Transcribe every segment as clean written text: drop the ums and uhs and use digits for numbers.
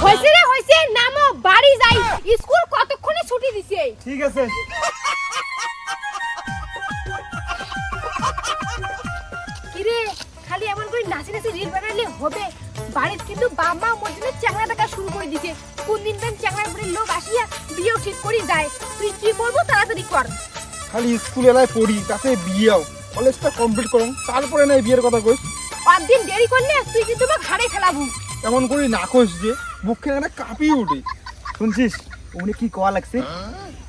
হইছে রে হইছে, নামো বাড়ি যাই, স্কুল কতক্ষণে ছুটি দিছে। ঠিক আছে। কিরে খালি এমন করে নাচি নাচি রিল বানালে হবে? বাড়িতে কিন্তু বাবা মধ্যে চ্যাংড়া দেখা শুরু করে দিছে। কোন দিন দেন চ্যাংড়ার বাড়ির লোক আসিয়া বিয়েও ঠিক করে যায়। তুই কি করবো তাড়াতাড়ি কর। খালি স্কুল এলাকায় পড়ি, তাতে বিয়েও কলেজটা কমপ্লিট করুন, তারপরে না বিয়ের কথা কইস। একদিন দেরি করলে তুই কিন্তু আমাকে ঘাড়ে খেলাবু। এমন করি না কইস যে বুক খেয়ে একটা কাঁপিয়ে উঠে। শুনছিস উনি কি কোয়া লাগছে?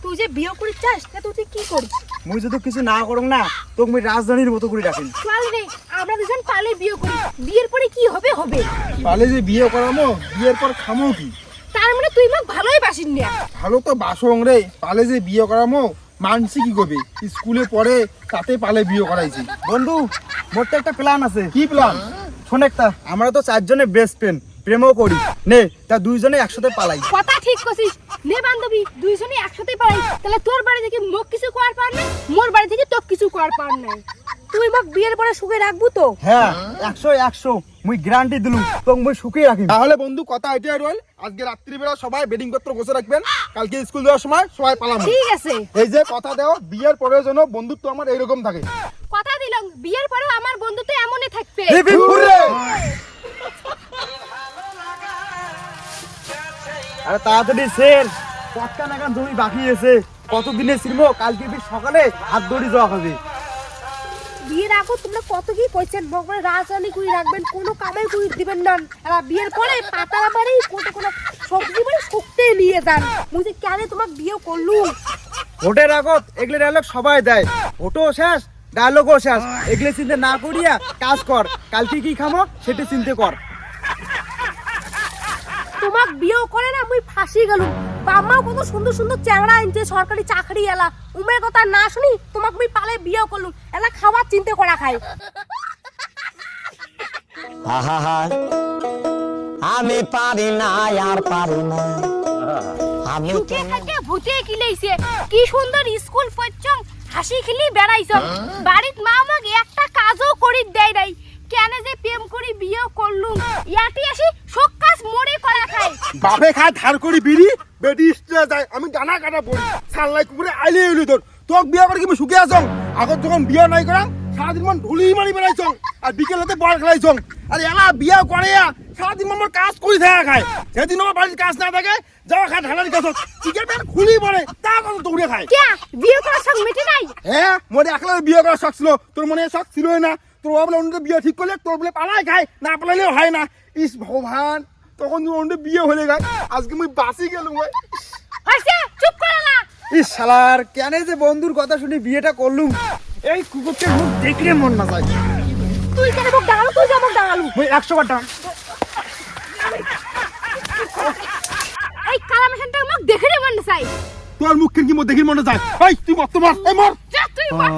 তুই যে বিয়ে করে চাস তা তুই কি করিস? মুই যদি কিছু না করং না তোকে মুই রাজধানীর মতো করে রাখেন। চল রে আমরা দুজন পালে বিয়ে করি, বিয়ের পরে কি হবে হবে। পালে যে বিয়ে করামো, বিয়ের পর খামো কি? তার মানে তুই আমাকে ভালোই বাসিস না। ভালো তো বাসং রে, পালে যে বিয়ে করামো মানসি কি করবে? স্কুলে পড়ে তাতে পালে বিয়ে করাইছি। বন্ধু মোর তো একটা প্ল্যান আছে। কি প্ল্যান? শোন একটা, আমরা তো চারজনে বেস্ট ফ্রেন্ড, প্রেমও করি, নে তা দুইজনে একসাথে পালাই। কথা ঠিক কছিস, নে বান্ধবী দুইজনে একসাথে পালাই। তাহলে তোর বাড়ি থেকে মোক কিছু করার পার নাই, মোর বাড়ি থেকে তোর কিছু করার পার নাই। তুই মোক বিয়ের পরে সুখে রাখবো তো? হ্যাঁ 100 মুই গ্যারান্টি দিলুম তোকে মুই সুখে রাখি। তাহলে বন্ধু কথা এটাই রইল, আজকে রাত্রিবেলা সবাই বেডিং পত্র গোছে রাখবেন, কালকে স্কুল যাওয়ার সময় সবাই পালাবো। ঠিক আছে। এই যে কথা দেও, বিয়ের পরে যেন বন্ধুত্ব আমার এইরকম থাকে। কথা দিলাম বিয়ের পরেও আমার বন্ধুত্ব এমনই থাকবে। আরে তাড়াতাড়ি স্যার, পটকা নাগান জমি বাকি আছে, কতদিনে ছিলবো, কালকে সকালে হাত দড়ি যাওয়া হবে। বিয়ের আগে তোমরা কত কি কইছেন, ভগবান রাজধানী করে রাখবেন, কোনো কামাই করে দিবেন না। আর বিয়ের পরে পাতারা বাড়ি কোনো সবজি বাড়ি শুকতে নিয়ে যান। মুই যে কেন তোমাকে বিয়ে করলু? ভোটের আগত এগুলো ডায়লগ সবাই দেয়, ভোটও শেষ ডায়লগও শেষ। এগুলো চিন্তা না করিয়া কাজ কর, কালকে কি খামো সেটা চিন্তা কর। তোমাক বিয়ে করে না মুই ফাঁসি গেলুম। বাম্মাও কত সুন্দর সুন্দর চ্যাংড়া আনছে, সরকারি চাকরি এলা, উমের কথা না শুনি তোমাক মুই পালে বিয়ে করলুম। এলা খাবার চিন্তা করা খাই। আমি পারি না আর পারি না। আমি সুখে থেকে ভূতে কিলেইছে, কি সুন্দর স্কুল পড়ছং, হাসি খিলি বেড়াইছং, বাড়িত মা আমাকে একটা কাজও করি দেয় নাই। কেন যে প্রেম করি বিয়ে করলুম, ইয়াটি আসি সব কাজ মরে করা খাই। বাপে খায় ধার করি বিড়ি, বেটি স্ট্রে যায়, আমি ডানা কাটা পড়ি, সানলাই কুকুরে আইলে এলি তোর। তোক বিয়ে করে কি আমি সুখে আছং? আগত যখন বিয়ে নাই করাম সারাদিন মন ঢুলি মারি বেড়াইছং, আর বিকেল হতে বল খেলাইছং। আর এলা বিয়ে করে সারাদিন আমার কাজ করি থাকা খায়। যেদিন আমার বাড়ির কাজ না থাকে যাওয়া খায় ঢালারি কাজ, টিকেট খুলি পড়ে তা কত দৌড়ে খায়। কে বিয়ে করার সঙ্গ মিটে নাই? হ্যাঁ, মনে একলা বিয়ে করার শখ ছিল, তোর মনে শখ ছিলই না। তোর বলে অন্য বিয়ে ঠিক করলে তোর বলে পালাই খায়, না পালাইলেও হয় না। ইস ভগবান, তখন অন্য বিয়ে হলে গায়, আজকে মুই বাঁচি গেলুম। হইছে, চুপ করে না। ইস শালার, কেন যে বন্ধুর কথা শুনি বিয়েটা করলুম। এই কুকুরকে মুখ দেখলে মন না যায়। তুই কেন মোক ডাঙালু? তুই যে মোক ডাঙালু। মুই 100 বার টান। এই কালা মেশিনটা মোক দেখে রে মন চাই। তোর মুখ কি মো দেখি মনে যায়? এই তুই মত মার, এই মর। যা তুই মর।